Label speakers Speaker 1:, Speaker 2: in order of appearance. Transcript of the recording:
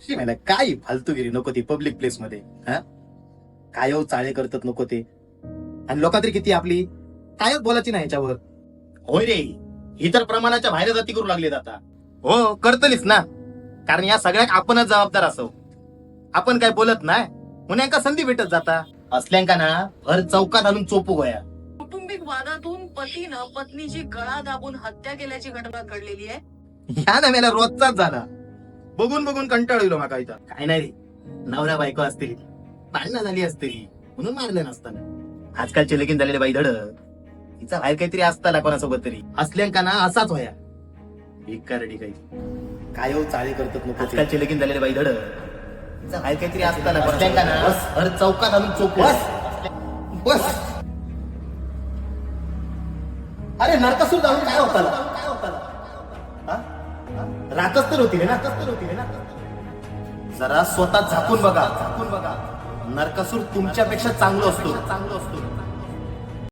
Speaker 1: मला काय फालतूगिरी नको ती पब्लिक प्लेस मध्ये. हा काय हो चाळे करतात नको ते. आणि लोक तरी किती आपली काय बोलायची नाही याच्यावर. होय रे, ही तर प्रमाणाच्या बाहेर जाती करू लागली आता. हो करतलीच ना, कारण या सगळ्यात आपणच जबाबदार असो. आपण काय बोलत नाही म्हणून का संधी भेटत जाता. असल्यांका ना भर चौकात आणून चोपू गोया.
Speaker 2: कौटुंबिक वादातून पतीनं पत्नीची गळा दाबून हत्या केल्याची घटना घडलेली आहे.
Speaker 1: ह्या ना मला रोजचाच झाला. बघून बघून कंटाळलो माका इथं. काय नाही रे, नवरा बायको असतील, भांडणं झाली असतील म्हणून मारले नसताना. आजकालचे लगीन झालेले बाई धड तिचा बाहेर काहीतरी असताना कोणासोबत तरी असल्यांका ना असाच होया. भिकारडी काही काय हो चाळे करतात नको. आजकालचे लगीन झालेले बाई धड तिचा बाहेर काहीतरी असताना असल्यांका ना हर चौकात आणून चोप. बस अरे नरकासूर जाऊन काय होता राखच तर होती ना. जरा स्वतः झाकून बघा. नरकासूर तुमच्यापेक्षा चांगलो असतो.